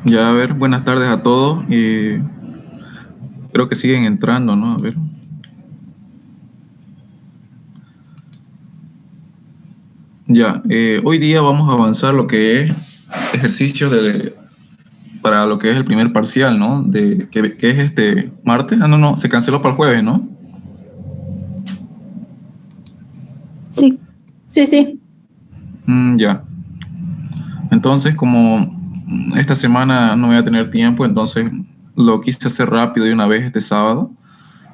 Ya, a ver, buenas tardes a todos. Creo que siguen entrando, ¿no? A ver. Ya, hoy día vamos a avanzar lo que es ejercicio para lo que es el primer parcial, ¿no? Que es este martes. Ah, no, se canceló para el jueves, ¿no? Sí, sí. Ya. Entonces, como esta semana no voy a tener tiempo, entonces lo quise hacer rápido de una vez este sábado,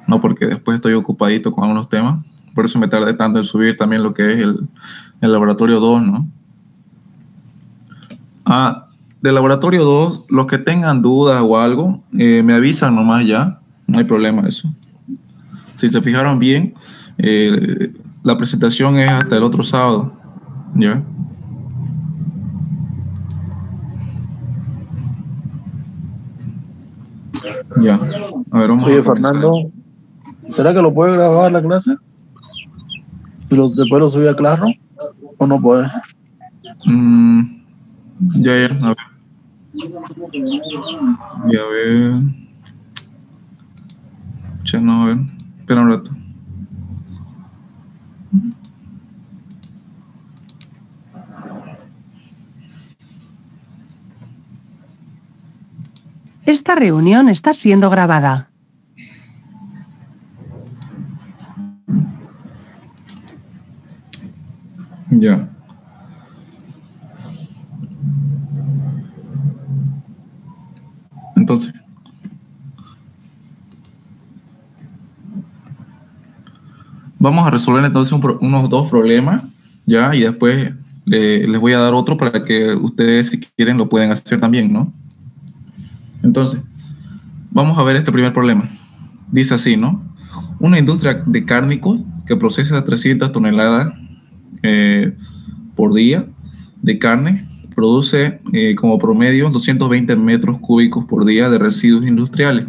no porque después estoy ocupadito con algunos temas. Por eso me tardé tanto en subir también lo que es el laboratorio 2, ¿no? Del laboratorio 2, los que tengan dudas o algo, me avisan nomás ya, no hay problema eso. Si se fijaron bien, la presentación es hasta el otro sábado, ¿ya? Ya, a ver, vamos Oye, a comenzar. Fernando, ¿será que lo puede grabar la clase? ¿Y después lo subí a Classroom? ¿O no puede? Ya, a ver. Ya, a ver. Ya, no, a ver. Espera un rato. Esta reunión está siendo grabada. Ya. Entonces, vamos a resolver entonces unos dos problemas, ya, y después les voy a dar otro para que ustedes, si quieren, lo pueden hacer también, ¿no? Entonces, vamos a ver este primer problema. Dice así, ¿no? Una industria de cárnicos que procesa 300 toneladas por día de carne produce como promedio 220 metros cúbicos por día de residuos industriales.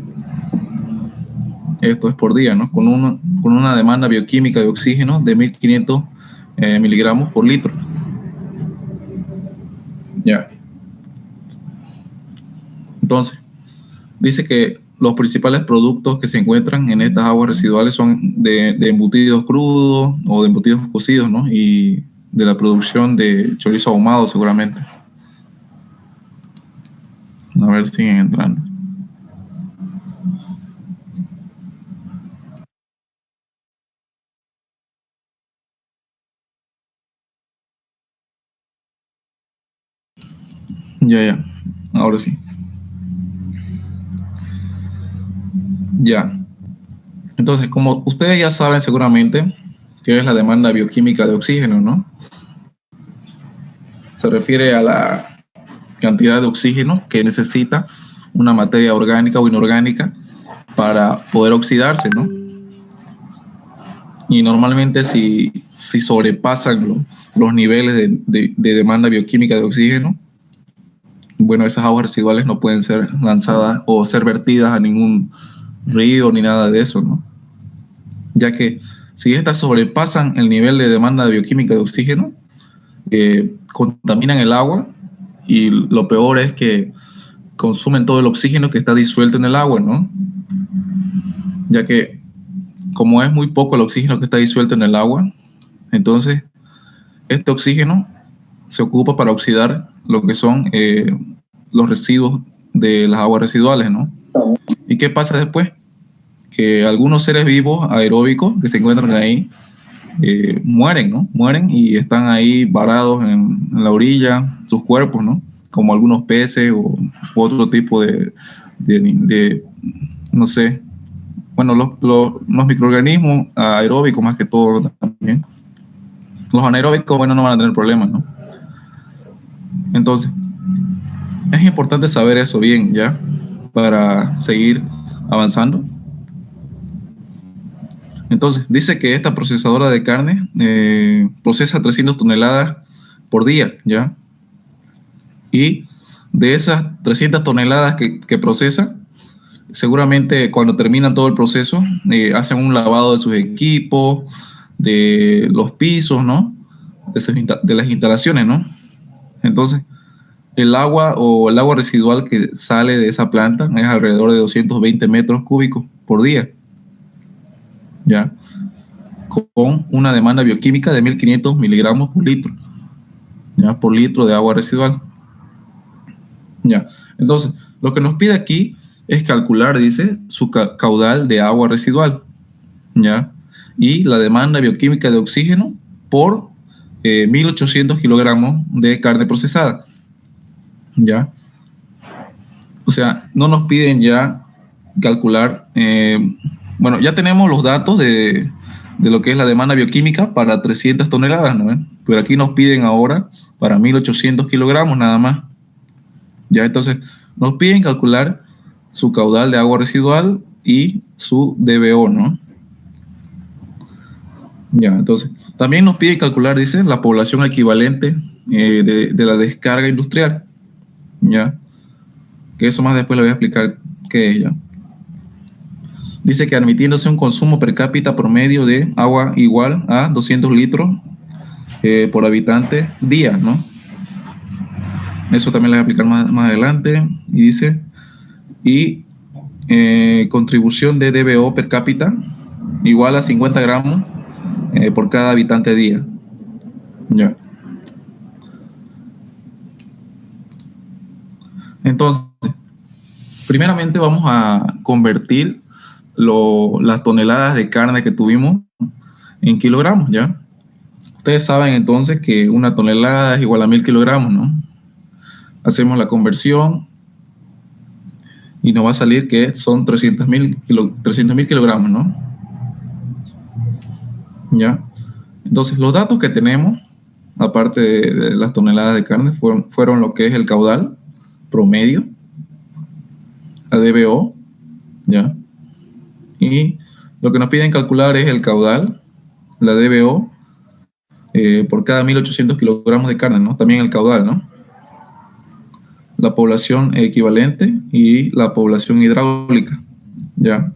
Esto es por día, ¿no? Con una demanda bioquímica de oxígeno de 1500 miligramos por litro. Ya. Entonces, dice que los principales productos que se encuentran en estas aguas residuales son de embutidos crudos o de embutidos cocidos, ¿no? Y de la producción de chorizo ahumado, seguramente. A ver, siguen entrando. Ya. Ahora sí. Ya. Entonces, como ustedes ya saben seguramente qué es la demanda bioquímica de oxígeno, ¿no? Se refiere a la cantidad de oxígeno que necesita una materia orgánica o inorgánica para poder oxidarse, ¿no? Y normalmente si sobrepasan los niveles de demanda bioquímica de oxígeno, bueno, esas aguas residuales no pueden ser lanzadas o ser vertidas a ningún río ni nada de eso, ¿no? Ya que si estas sobrepasan el nivel de demanda bioquímica de oxígeno, contaminan el agua y lo peor es que consumen todo el oxígeno que está disuelto en el agua, ¿no? Ya que como es muy poco el oxígeno que está disuelto en el agua, entonces este oxígeno se ocupa para oxidar lo que son los residuos de las aguas residuales, ¿no? ¿Y qué pasa después? Que algunos seres vivos aeróbicos que se encuentran ahí mueren, ¿no? Mueren y están ahí varados en la orilla, sus cuerpos, ¿no? Como algunos peces u otro tipo de no sé, bueno, los microorganismos aeróbicos más que todo también. Los anaeróbicos, bueno, no van a tener problemas, ¿no? Entonces, es importante saber eso bien, ¿ya? Para seguir avanzando. Entonces, dice que esta procesadora de carne procesa 300 toneladas por día, ¿ya? Y de esas 300 toneladas que procesa, seguramente cuando termina todo el proceso, hacen un lavado de sus equipos, de los pisos, ¿no? De las instalaciones, ¿no? Entonces, el agua o el agua residual que sale de esa planta es alrededor de 220 metros cúbicos por día, ¿ya? Con una demanda bioquímica de 1500 miligramos por litro, ¿ya? Por litro de agua residual, ¿ya? Entonces, lo que nos pide aquí es calcular, dice, su caudal de agua residual, ¿ya? Y la demanda bioquímica de oxígeno por 1800 kilogramos de carne procesada, ¿ya? O sea, no nos piden ya calcular, bueno, ya tenemos los datos de lo que es la demanda bioquímica para 300 toneladas, ¿no? Pero aquí nos piden ahora para 1800 kilogramos nada más, ¿ya? Entonces, nos piden calcular su caudal de agua residual y su DBO, ¿no? Ya, entonces, también nos piden calcular, dice, la población equivalente de la descarga industrial, ¿ya? Que eso más después le voy a explicar qué es, ¿ya? Dice que admitiéndose un consumo per cápita promedio de agua igual a 200 litros por habitante día, ¿no? Eso también le voy a explicar más adelante. Y dice, y contribución de DBO per cápita igual a 50 gramos por cada habitante día. Ya. Entonces, primeramente vamos a convertir las toneladas de carne que tuvimos en kilogramos, ¿ya? Ustedes saben entonces que una tonelada es igual a 1000 kilogramos, ¿no? Hacemos la conversión y nos va a salir que son 300.000 kilogramos, ¿no? ¿Ya? Entonces, los datos que tenemos, aparte de las toneladas de carne, fueron lo que es el caudal promedio, la DBO, ¿ya? Y lo que nos piden calcular es el caudal, la DBO, por cada 1800 kilogramos de carne, ¿no? También el caudal, ¿no? La población equivalente y la población hidráulica, ¿ya?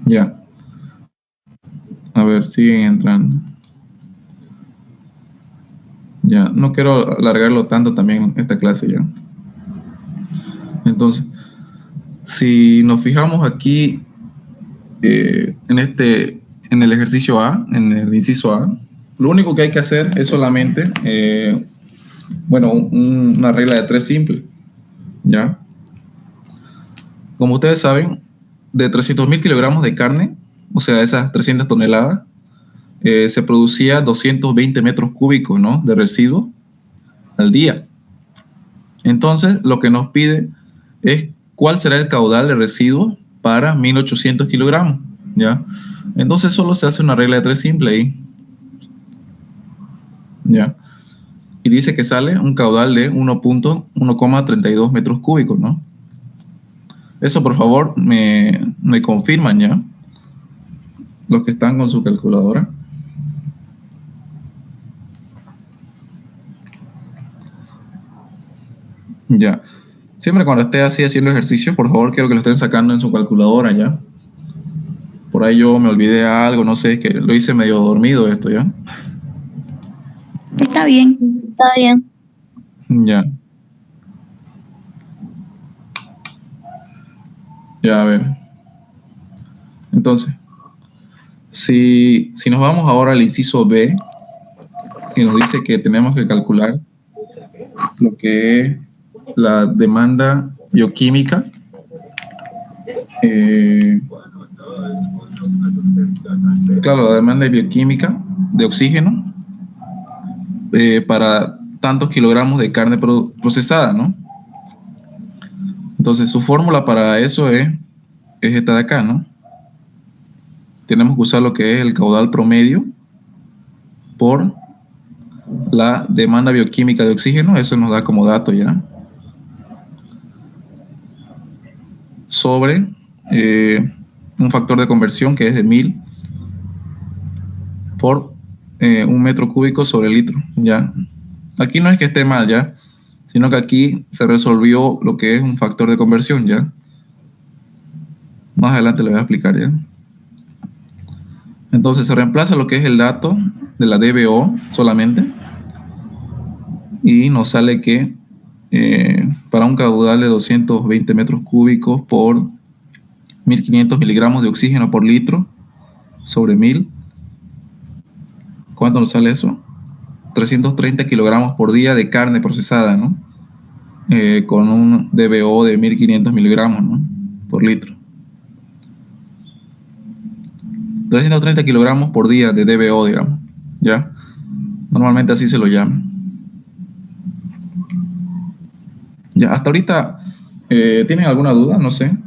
Ya. A ver, siguen entrando. Ya, no quiero alargarlo tanto también esta clase ya. Entonces, si nos fijamos aquí en el ejercicio A, en el inciso A, lo único que hay que hacer es solamente, bueno, una regla de 3 simple, ¿ya? Como ustedes saben, de 300.000 kilogramos de carne, o sea, esas 300 toneladas, se producía 220 metros cúbicos, ¿no?, de residuos al día. Entonces, lo que nos pide es cuál será el caudal de residuos para 1800 kilogramos, ¿ya? Entonces, solo se hace una regla de 3 simple ahí, ¿ya? Y dice que sale un caudal de 1,32 metros cúbicos, ¿no? Eso, por favor, me confirman ya, los que están con su calculadora. Ya. Siempre cuando esté así haciendo ejercicio, por favor, quiero que lo estén sacando en su calculadora ya. Por ahí yo me olvidé algo, no sé, es que lo hice medio dormido esto ya. Está bien. Está bien. Ya. Ya, a ver. Entonces, si nos vamos ahora al inciso B, que nos dice que tenemos que calcular lo que es la demanda bioquímica claro, la demanda bioquímica de oxígeno para tantos kilogramos de carne procesada, ¿no? Entonces, su fórmula para eso es esta de acá, ¿no? Tenemos que usar lo que es el caudal promedio por la demanda bioquímica de oxígeno, eso nos da como dato ya, sobre un factor de conversión que es de 1000 por un metro cúbico sobre litro, ya. Aquí no es que esté mal, ya, sino que aquí se resolvió lo que es un factor de conversión, ya. Más adelante le voy a explicar, ya. Entonces se reemplaza lo que es el dato de la DBO solamente y nos sale que para un caudal de 220 metros cúbicos por 1500 miligramos de oxígeno por litro sobre 1000, ¿cuánto nos sale eso? 330 kilogramos por día de carne procesada, ¿no? Con un DBO de 1500 miligramos, ¿no? Por litro. 330 kilogramos por día de DBO, digamos, ¿ya? Normalmente así se lo llama. Ya, hasta ahorita, ¿tienen alguna duda? No sé.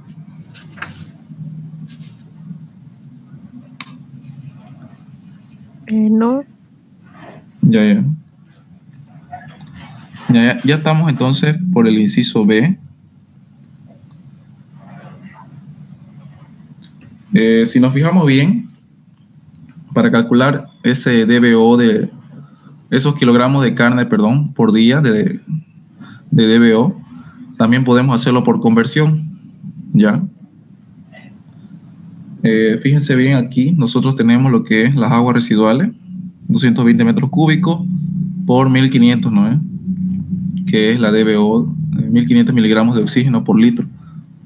No. Ya. Ya estamos entonces por el inciso B. Si nos fijamos bien, para calcular ese DBO de esos kilogramos de carne, perdón, por día de DBO, también podemos hacerlo por conversión, ¿ya? Fíjense bien aquí, nosotros tenemos lo que es las aguas residuales, 220 metros cúbicos por 1500, ¿no? Que es la DBO, 1500 miligramos de oxígeno por litro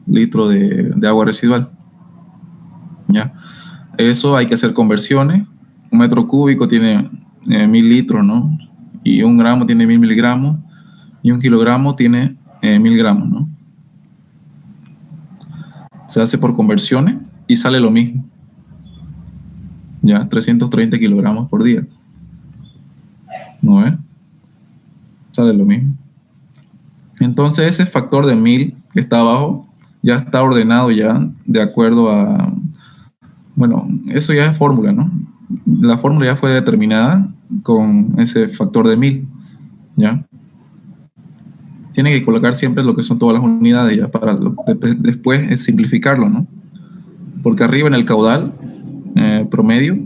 de agua residual, ¿ya? Eso hay que hacer conversiones. Un metro cúbico tiene 1000 litros, ¿no? Y un gramo tiene 1000 miligramos, y un kilogramo tiene 1000 gramos, ¿no? Se hace por conversiones y sale lo mismo, ya, 330 kilogramos por día, ¿no es? Sale lo mismo. Entonces ese factor de 1000 que está abajo ya está ordenado ya de acuerdo a, bueno, eso ya es fórmula, ¿no? La fórmula ya fue determinada con ese factor de 1000, ¿ya? Tiene que colocar siempre lo que son todas las unidades ya para después es simplificarlo, ¿no? Porque arriba en el caudal promedio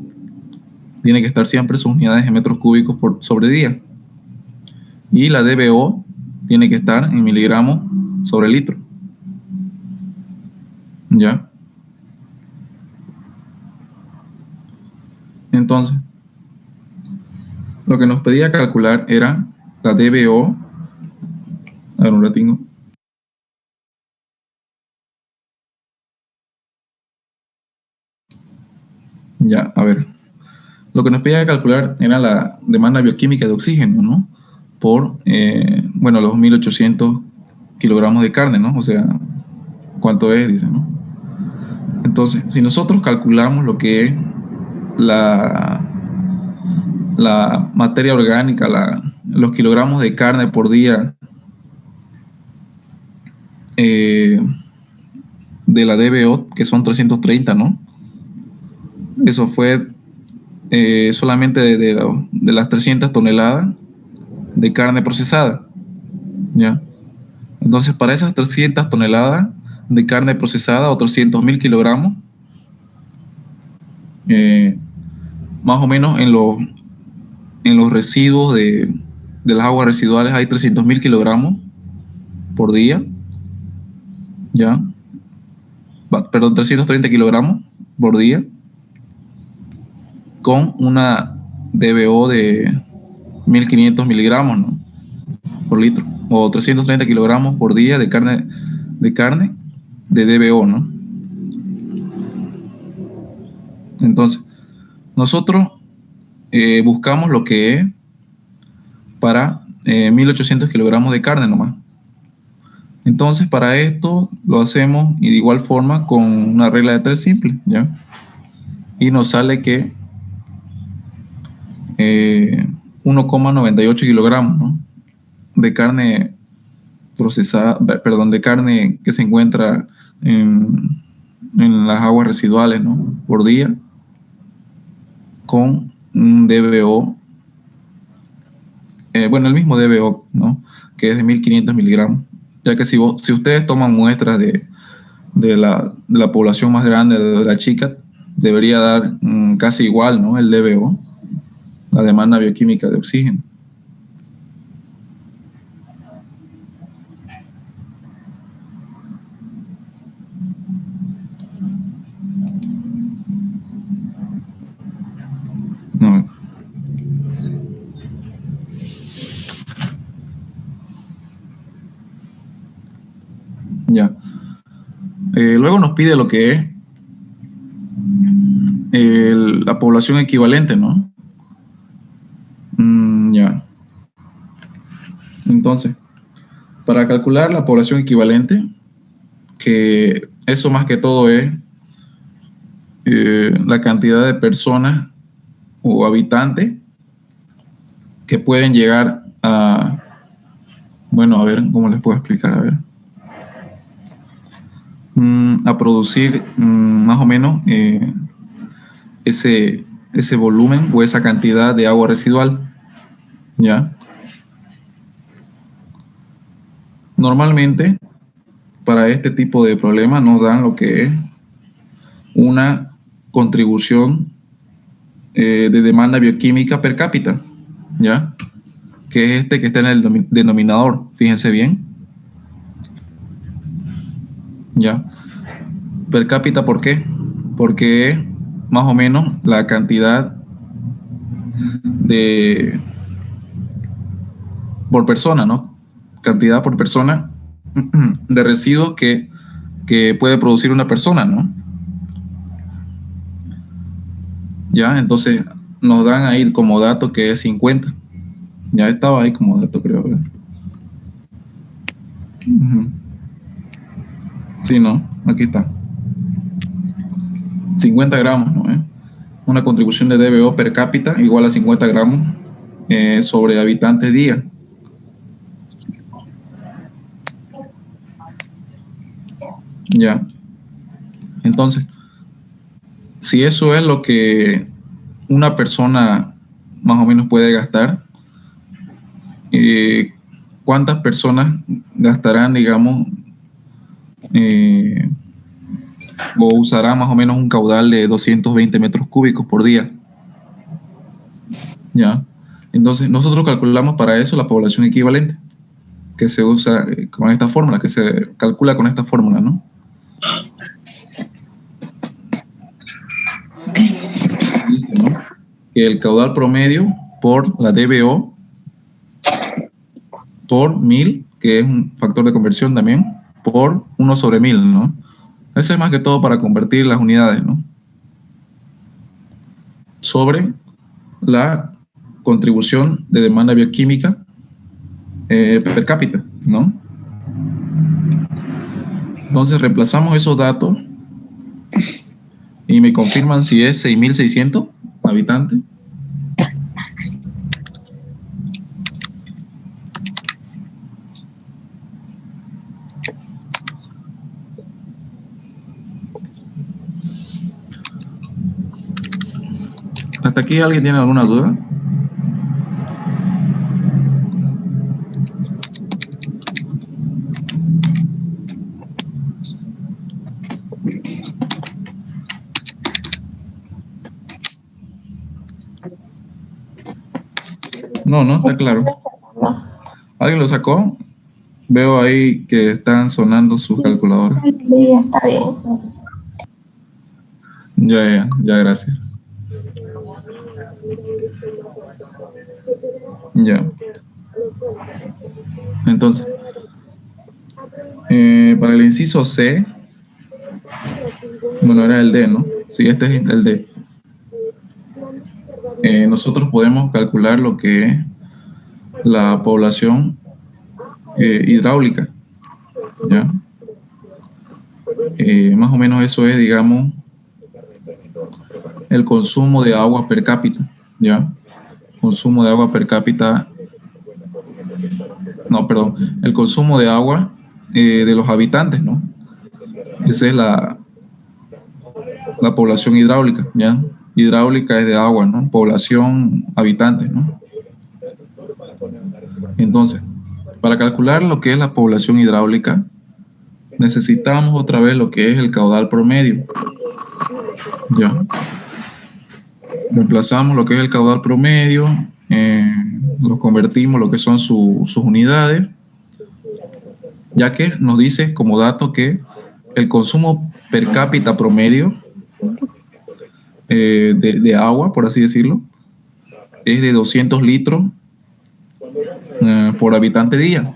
tiene que estar siempre sus unidades en metros cúbicos por sobre día, y la DBO tiene que estar en miligramos sobre litro, ¿ya? Entonces, lo que nos pedía calcular era la DBO. A ver, un ratito. Ya, a ver. Lo que nos pedía calcular era la demanda bioquímica de oxígeno, ¿no? Por, bueno, los 1800 kilogramos de carne, ¿no? O sea, ¿cuánto es? Dice, ¿no? Entonces, si nosotros calculamos lo que es la materia orgánica, los kilogramos de carne por día de la DBO, que son 330, ¿no? Eso fue solamente de las 300 toneladas de carne procesada, ¿ya? Entonces, para esas 300 toneladas de carne procesada, o 300.000 kilogramos, más o menos en los residuos de las aguas residuales hay 300.000 kilogramos por día, ¿ya? Perdón, 330 kilogramos por día, con una DBO de 1500 miligramos, ¿no? Por litro, o 330 kilogramos por día de carne de DBO, ¿no? Entonces, nosotros buscamos lo que es para 1800 kilogramos de carne nomás. Entonces, para esto lo hacemos y de igual forma con una regla de 3 simple, ¿ya? Y nos sale que 1,98 kilogramos, ¿no? De carne procesada, perdón, de carne que se encuentra en las aguas residuales, ¿no? Por día, con un DBO, bueno, el mismo DBO, ¿no? Que es de 1500 miligramos, ya que si ustedes toman muestras de la población más grande, de la chica, debería dar casi igual, ¿no? El DBO, la demanda bioquímica de oxígeno. No. Ya. Luego nos pide lo que es la población equivalente, ¿no? Ya. Entonces, para calcular la población equivalente, que eso más que todo es la cantidad de personas o habitantes que pueden llegar a, bueno, a ver, ¿cómo les puedo explicar? A ver. A producir más o menos ese volumen o esa cantidad de agua residual, ¿ya? Normalmente, para este tipo de problemas nos dan lo que es una contribución de demanda bioquímica per cápita, ¿ya? Que es este que está en el denominador, fíjense bien. ¿Ya? Per cápita, ¿por qué? Porque es más o menos la cantidad por persona, ¿no? Cantidad por persona de residuos que puede producir una persona, ¿no? Ya, entonces nos dan ahí como dato que es 50. Ya estaba ahí como dato, creo. Sí, ¿no? Aquí está. 50 gramos, ¿no? Una contribución de DBO per cápita igual a 50 gramos sobre habitantes día. Ya. Entonces, si eso es lo que una persona más o menos puede gastar, ¿cuántas personas gastarán, digamos, o usará más o menos un caudal de 220 metros cúbicos por día? ¿Ya? Entonces, nosotros calculamos para eso la población equivalente, que se usa con esta fórmula, que se calcula con esta fórmula, ¿no? Dice, ¿no? Que el caudal promedio por la DBO por 1000, que es un factor de conversión también, por 1 sobre 1000, ¿no? Eso es más que todo para convertir las unidades, ¿no? Sobre la contribución de demanda bioquímica per cápita, ¿no? Entonces reemplazamos esos datos y me confirman si es 6.600 habitantes. ¿Hasta aquí alguien tiene alguna duda? No, está claro. ¿Alguien lo sacó? Veo ahí que están sonando sus calculadoras. Sí, está bien. Ya, gracias. Ya. Entonces, para el inciso C, bueno, era el D, ¿no? Sí, este es el D. Nosotros podemos calcular lo que es la población hidráulica, ¿ya? Más o menos eso es, digamos, el consumo de agua per cápita, ¿ya? Consumo de agua per cápita, no, perdón, el consumo de agua de los habitantes, ¿no? Esa es la población hidráulica, ¿ya? Hidráulica es de agua, ¿no? Población, habitantes, ¿no? Entonces, para calcular lo que es la población hidráulica, necesitamos otra vez lo que es el caudal promedio, ¿ya? Reemplazamos lo que es el caudal promedio, lo convertimos lo que son sus unidades, ya que nos dice como dato que el consumo per cápita promedio de agua, por así decirlo, es de 200 litros por habitante día,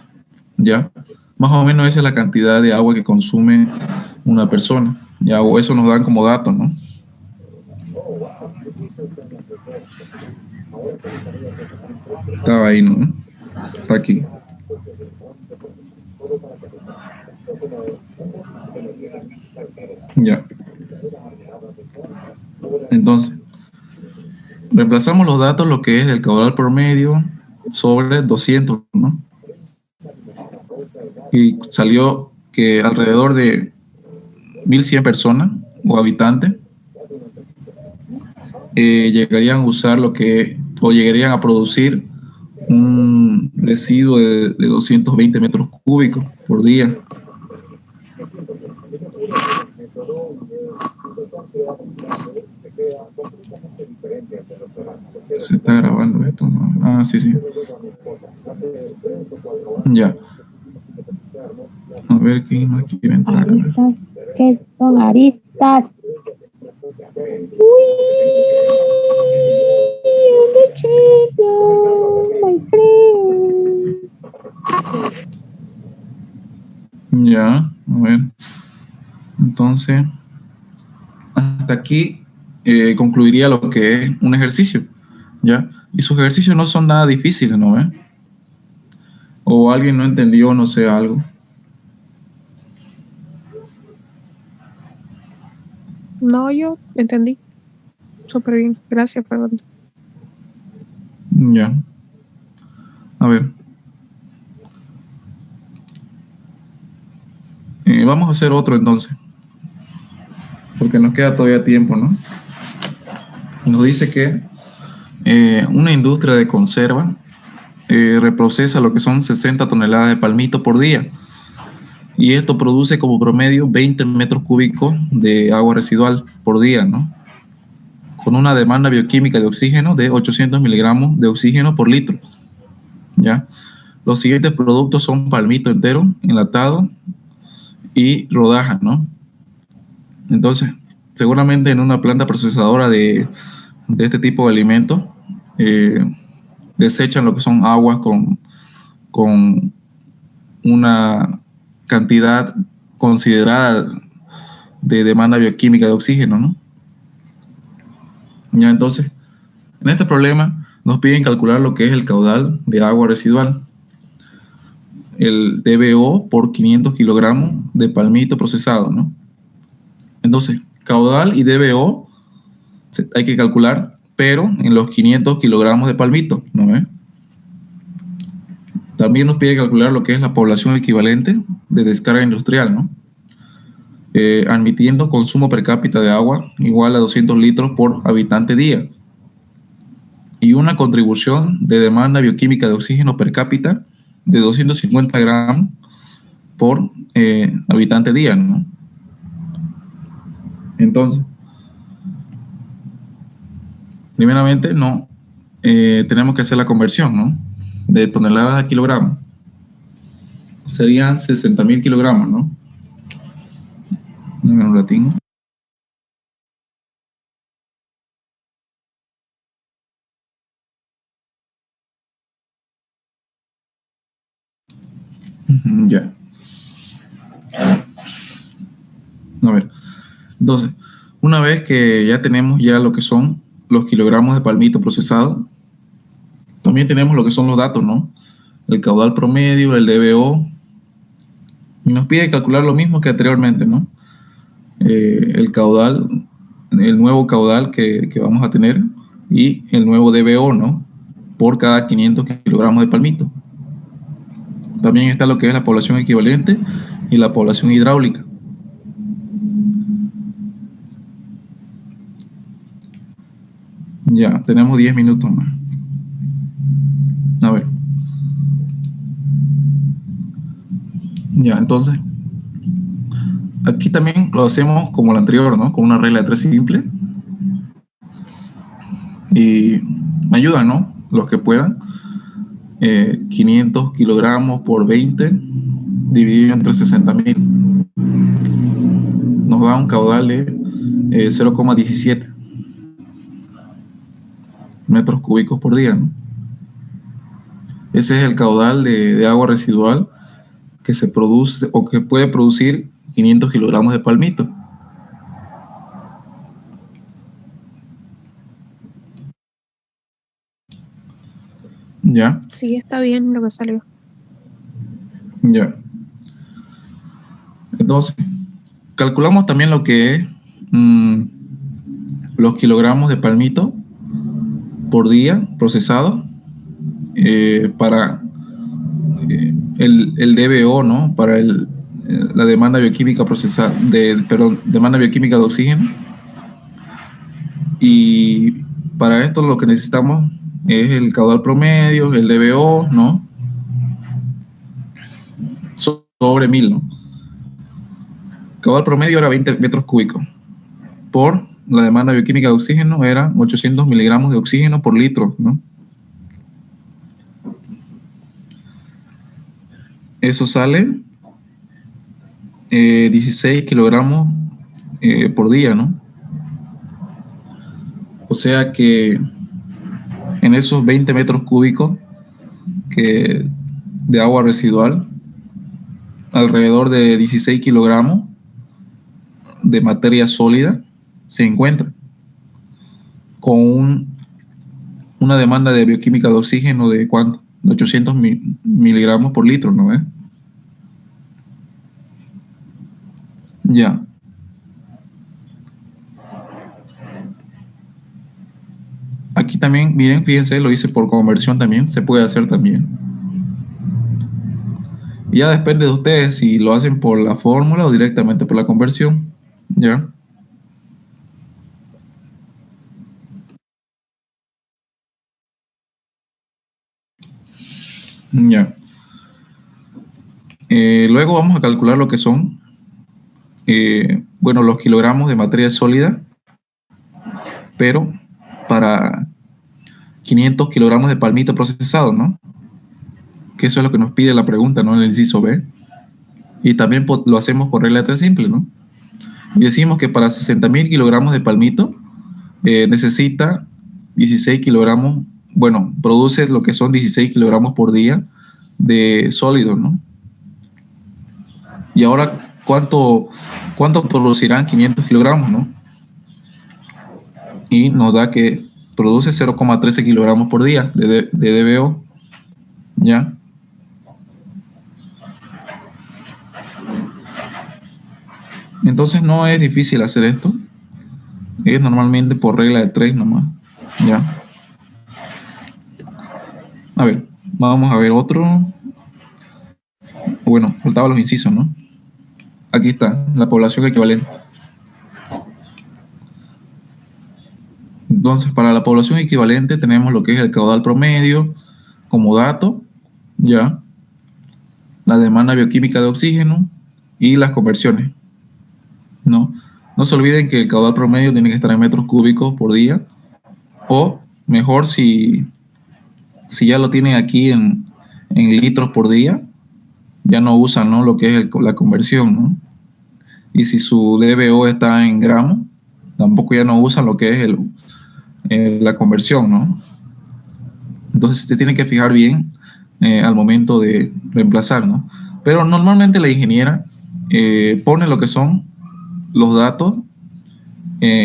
¿ya? Más o menos esa es la cantidad de agua que consume una persona. Ya, o eso nos dan como datos, ¿no? Estaba ahí, ¿no? Está aquí. Ya. Entonces, reemplazamos los datos, lo que es el caudal promedio sobre 200, ¿no? Y salió que alrededor de 1.100 personas o habitantes llegarían a usar o llegarían a producir un residuo de 220 metros cúbicos por día. Se está grabando esto, ¿no? Ah, sí, sí. Ya. A ver quién más quiere entrar. Aristas. ¿Qué son aristas? Uy, the champion, my friend. Ya, a ver. Entonces, hasta aquí concluiría lo que es un ejercicio, ¿ya? Y sus ejercicios no son nada difíciles, ¿no ves? O alguien no entendió, no sé, algo. No, yo entendí. Súper bien. Gracias, Fernando. Ya. A ver. Vamos a hacer otro entonces. Porque nos queda todavía tiempo, ¿no? Nos dice que una industria de conserva reprocesa lo que son 60 toneladas de palmito por día. Y esto produce como promedio 20 metros cúbicos de agua residual por día, ¿no? Con una demanda bioquímica de oxígeno de 800 miligramos de oxígeno por litro, ¿ya? Los siguientes productos son palmito entero, enlatado y rodajas, ¿no? Entonces, seguramente en una planta procesadora de este tipo de alimentos, desechan lo que son aguas con una cantidad considerada de demanda bioquímica de oxígeno, ¿no? Ya, entonces, en este problema nos piden calcular lo que es el caudal de agua residual, el DBO por 500 kilogramos de palmito procesado, ¿no? Entonces, caudal y DBO hay que calcular, pero en los 500 kilogramos de palmito, ¿no ves? También nos pide calcular lo que es la población equivalente de descarga industrial, ¿no? Admitiendo consumo per cápita de agua igual a 200 litros por habitante día. Y una contribución de demanda bioquímica de oxígeno per cápita de 250 gramos por habitante día, ¿no? Entonces, primeramente, tenemos que hacer la conversión, ¿no? De toneladas a kilogramos. Serían 60.000 kilogramos, ¿no? Un ratito. Ya. A ver. Entonces, una vez que ya tenemos ya lo que son los kilogramos de palmito procesado, también tenemos lo que son los datos, ¿no? El caudal promedio, el DBO. Y nos pide calcular lo mismo que anteriormente, ¿no? El caudal, el nuevo caudal que vamos a tener y el nuevo DBO, ¿no? Por cada 500 kilogramos de palmito. También está lo que es la población equivalente y la población hidráulica. Ya, tenemos 10 minutos más. A ver. Ya, entonces, aquí también lo hacemos como el anterior, ¿no? Con una regla de 3 simple. Y me ayudan, ¿no? Los que puedan. 500 kilogramos por 20 dividido entre 60.000. Nos da un caudal de 0,17 metros cúbicos por día, ¿no? Ese es el caudal de agua residual que se produce o que puede producir 500 kilogramos de palmito. ¿Ya? Sí, está bien lo que salió. Ya. Entonces, calculamos también lo que es los kilogramos de palmito por día procesado para el DBO, ¿no? Para la demanda bioquímica procesada, demanda bioquímica de oxígeno. Y para esto lo que necesitamos es el caudal promedio, el DBO, ¿no? Sobre 1000, ¿no? Caudal promedio era 20 metros cúbicos. Por la demanda bioquímica de oxígeno era 800 miligramos de oxígeno por litro, ¿no? Eso sale 16 kilogramos por día, ¿no? O sea que en esos 20 metros cúbicos de agua residual, alrededor de 16 kilogramos de materia sólida se encuentra con una demanda de bioquímica de oxígeno de ¿cuánto? De 800 miligramos por litro, ¿no ves? Ya. Aquí también, miren, fíjense, lo hice por conversión también, se puede hacer también. Ya depende de ustedes si lo hacen por la fórmula o directamente por la conversión. ¿Ya? Ya. Luego vamos a calcular lo que son, bueno, los kilogramos de materia sólida, pero para 500 kilogramos de palmito procesado, ¿no? Que eso es lo que nos pide la pregunta, ¿no? En el inciso B. Y también lo hacemos por regla de 3 simple, ¿no? Y decimos que para 60.000 kilogramos de palmito necesita 16 kilogramos, bueno, produce lo que son 16 kilogramos por día de sólido, ¿no? Y ahora, ¿cuánto producirán 500 kilogramos, no? Y nos da que produce 0,13 kilogramos por día de DBO, ¿ya? Entonces no es difícil hacer esto. Es normalmente por regla de 3 nomás, ¿ya? A ver, vamos a ver otro. Bueno, faltaban los incisos, ¿no? Aquí está, la población equivalente. Entonces, para la población equivalente tenemos lo que es el caudal promedio como dato, ¿ya? La demanda bioquímica de oxígeno y las conversiones, ¿no? No se olviden que el caudal promedio tiene que estar en metros cúbicos por día, o mejor si ya lo tienen aquí en litros por día, ya no usan, ¿no? Lo que es la conversión, ¿no? Y si su DBO está en gramos, tampoco ya no usan lo que es la conversión, ¿no? Entonces se tiene que fijar bien al momento de reemplazar, ¿no? Pero normalmente la ingeniera pone lo que son los datos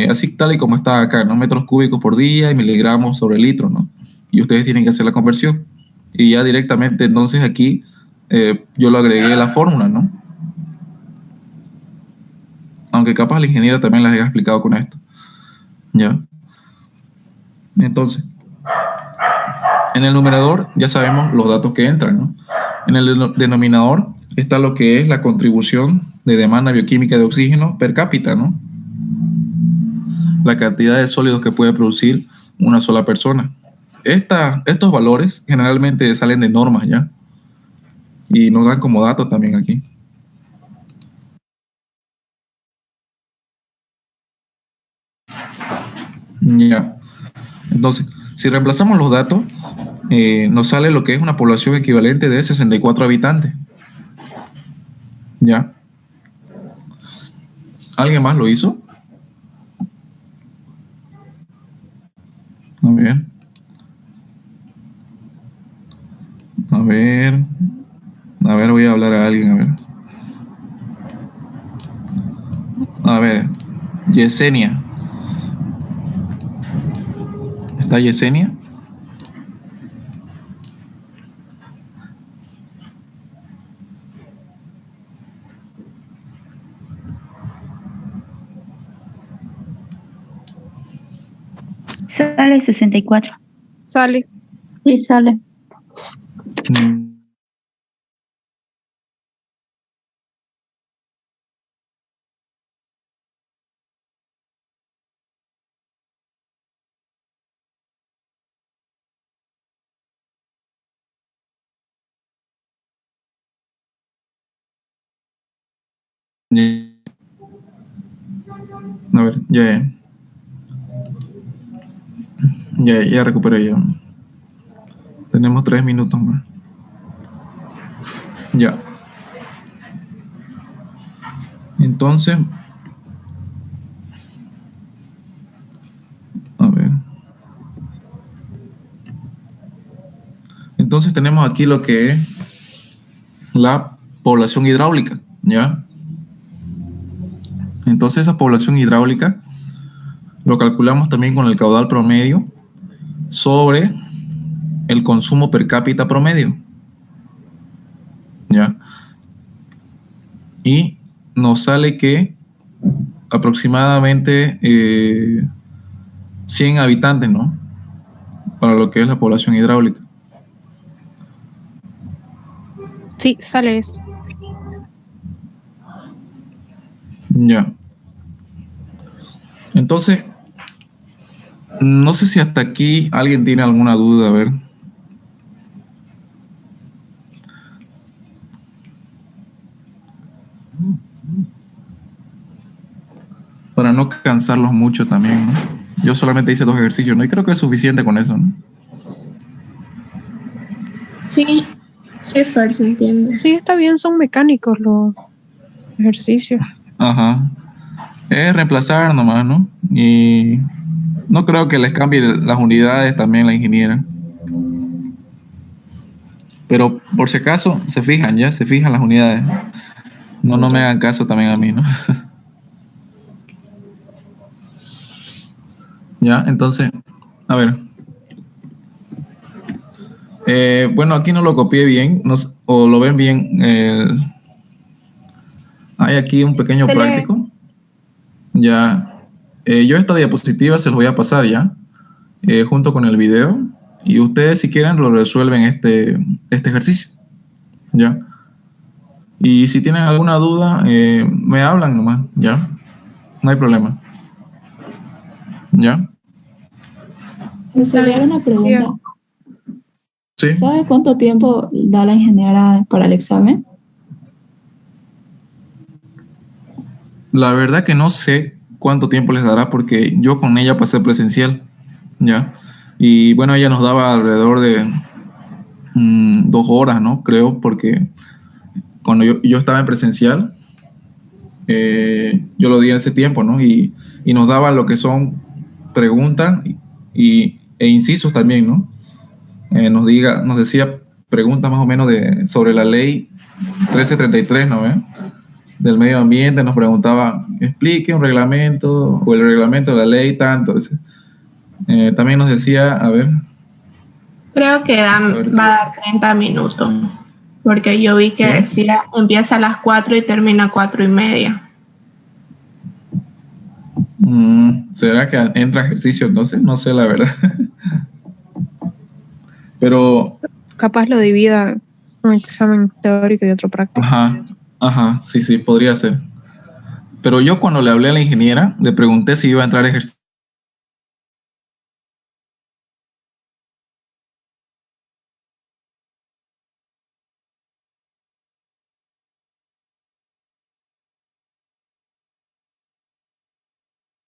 así tal y como está acá, ¿no? Metros cúbicos por día y miligramos sobre litro, ¿no? Y ustedes tienen que hacer la conversión. Y ya directamente entonces aquí yo lo agregué a la fórmula, ¿no? Aunque capaz la ingeniera también las haya explicado con esto. ¿Ya? Entonces, en el numerador ya sabemos los datos que entran, ¿no? En el denominador está lo que es la contribución de demanda bioquímica de oxígeno per cápita, ¿no? La cantidad de sólidos que puede producir una sola persona. Estos valores generalmente salen de normas, ¿ya? Y nos dan como datos también aquí. Ya. Entonces, si reemplazamos los datos, nos sale lo que es una población equivalente de 64 habitantes. ¿Ya? ¿Alguien más lo hizo? A ver. A ver. A ver, voy a hablar a alguien, a ver. A ver, Yesenia. ¿Está Yesenia? Sale 64. Sale. Sí, sale. Mm. A ver, ya recuperé ya. Tenemos 3 minutos más. Ya. Entonces, a ver. Entonces tenemos aquí lo que es la población hidráulica, ¿ya? Entonces esa población hidráulica lo calculamos también con el caudal promedio sobre el consumo per cápita promedio, ¿ya? Y nos sale que aproximadamente 100 habitantes, ¿no? Para lo que es la población hidráulica. Sí, sale esto. Ya. Entonces, no sé si hasta aquí alguien tiene alguna duda, a ver. Para no cansarlos mucho también, ¿no? Yo solamente hice 2 ejercicios, ¿no? Y creo que es suficiente con eso, ¿no? Sí, sí, Fer, se entiende. Sí, está bien, son mecánicos los ejercicios. Ajá. Es reemplazar nomás, ¿no? Y no creo que les cambie las unidades también la ingeniera. Pero por si acaso, se fijan las unidades. No me hagan caso también a mí, ¿no? Ya, entonces, a ver. Bueno, aquí no lo copié bien, o lo ven bien. Hay aquí un pequeño práctico. Ya, yo esta diapositiva se los voy a pasar ya, junto con el video, y ustedes si quieren lo resuelven este ejercicio, ya. Y si tienen alguna duda, me hablan nomás, ya, no hay problema, ya. Sería una pregunta. Sí. ¿Sabe cuánto tiempo da la ingeniera para el examen? La verdad que no sé cuánto tiempo les dará porque yo con ella pasé presencial, ¿ya? Y bueno, ella nos daba alrededor de 2 horas, ¿no? Creo, porque cuando yo estaba en presencial, yo lo di en ese tiempo, ¿no? Y nos daba lo que son preguntas e incisos también, ¿no? Nos decía preguntas más o menos sobre la ley 1333, ¿no? Del medio ambiente, nos preguntaba, explique un reglamento o el reglamento de la ley tanto. También nos decía, a ver. Creo que va a dar 30 minutos, porque yo vi que decía, empieza a las 4 y termina a 4:30. ¿Será que entra ejercicio entonces? No sé la verdad. Pero capaz lo divida un examen teórico y otro práctico. Ajá, sí, podría ser. Pero yo cuando le hablé a la ingeniera, le pregunté si iba a entrar ejercicio